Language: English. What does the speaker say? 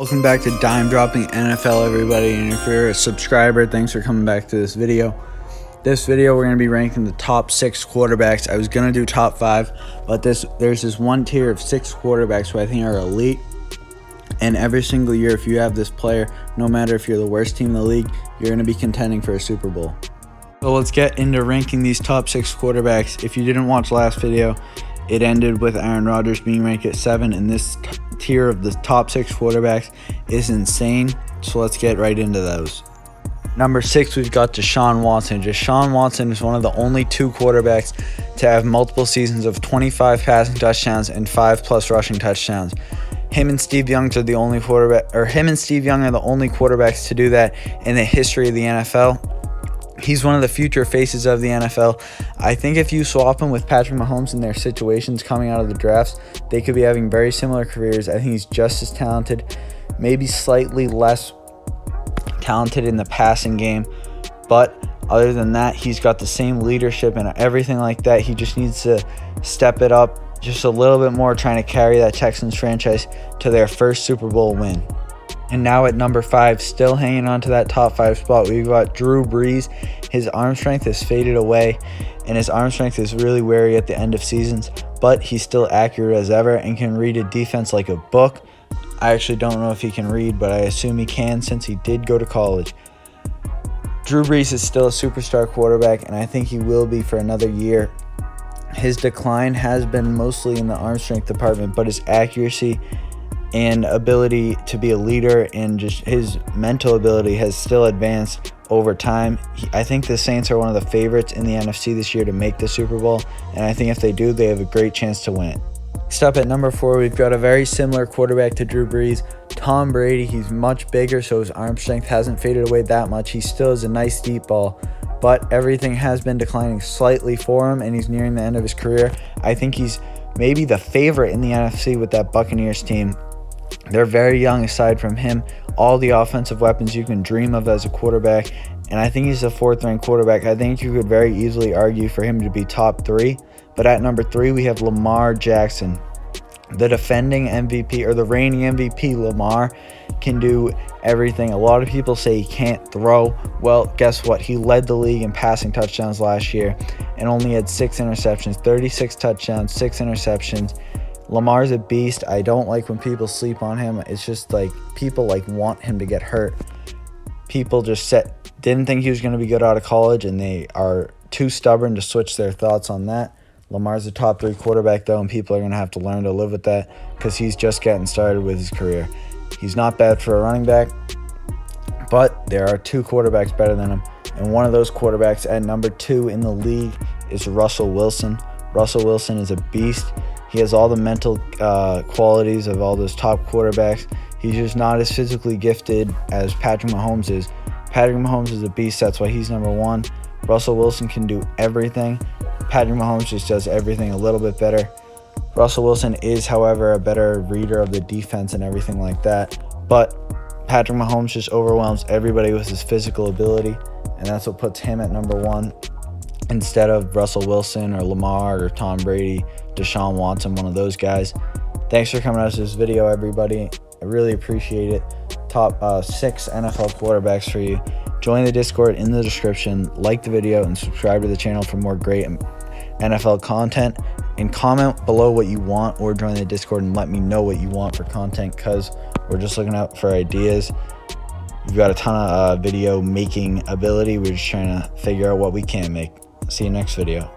Welcome back to Dime Dropping NFL, everybody, and if you're a subscriber, thanks for coming back to this video. This video, we're going to be ranking the top 6 quarterbacks. I was going to do top 5, but there's this one tier of 6 quarterbacks who I think are elite, and every single year, if you have this player, no matter if you're the worst team in the league, you're going to be contending for a Super Bowl. So let's get into ranking these top 6 quarterbacks. If you didn't watch last video, it ended with Aaron Rodgers being ranked at 7, and this tier of the top 6 quarterbacks is insane. So let's get right into those. Number 6, we've got DeShaun Watson. DeShaun Watson is one of the only 2 quarterbacks to have multiple seasons of 25 passing touchdowns and 5+ rushing touchdowns. Him and Steve Young are the only quarterbacks to do that in the history of the NFL. He's one of the future faces of the NFL. I think if you swap him with Patrick Mahomes in their situations coming out of the drafts, they could be having very similar careers. I think he's just as talented, maybe slightly less talented in the passing game. But other than that, he's got the same leadership and everything like that. He just needs to step it up just a little bit more, trying to carry that Texans franchise to their first Super Bowl win. And now at number 5, still hanging on to that top 5 spot, we've got Drew Brees. His arm strength has faded away, and his arm strength is really wary at the end of seasons, but he's still accurate as ever and can read a defense like a book. I actually don't know if he can read, but I assume he can since he did go to college. Drew Brees is still a superstar quarterback, and I think he will be for another year. His decline has been mostly in the arm strength department, but his accuracy and ability to be a leader and just his mental ability has still advanced over time. I think the Saints are one of the favorites in the NFC this year to make the Super Bowl, and I think if they do, they have a great chance to win it. Next up at number 4, we've got a very similar quarterback to Drew Brees, Tom Brady. He's much bigger, so his arm strength hasn't faded away that much. He still has a nice deep ball, but everything has been declining slightly for him, and he's nearing the end of his career. I think he's maybe the favorite in the NFC with that Buccaneers team. They're very young aside from him. All the offensive weapons you can dream of as a quarterback, and I think he's a 4th-ranked quarterback. I think you could very easily argue for him to be top 3, but at number 3, we have Lamar Jackson. The defending MVP, or the reigning MVP, Lamar, can do everything. A lot of people say he can't throw. Well, guess what? He led the league in passing touchdowns last year and only had 6 interceptions, 36 touchdowns, 6 interceptions. Lamar's a beast. I don't like when people sleep on him. It's just like people want him to get hurt. People just didn't think he was going to be good out of college, and they are too stubborn to switch their thoughts on that. Lamar's a top 3 quarterback, though, and people are going to have to learn to live with that because he's just getting started with his career. He's not bad for a running back, but there are 2 quarterbacks better than him, and one of those quarterbacks at number 2 in the league is Russell Wilson. Russell Wilson is a beast. He has all the mental qualities of all those top quarterbacks. He's just not as physically gifted as Patrick Mahomes is. Patrick Mahomes is a beast. That's why he's number 1. Russell Wilson can do everything. Patrick Mahomes just does everything a little bit better. Russell Wilson is, however, a better reader of the defense and everything like that. But Patrick Mahomes just overwhelms everybody with his physical ability, and that's what puts him at number 1 instead of Russell Wilson or Lamar or Tom Brady, DeShaun Watson, one of those guys. Thanks for coming out to this video, everybody. I really appreciate it. Top 6 NFL quarterbacks for you. Join the Discord in the description, like the video, and subscribe to the channel for more great NFL content. And comment below what you want, or join the Discord and let me know what you want for content, because we're just looking out for ideas. We've got a ton of video making ability. We're just trying to figure out what we can make. See you next video.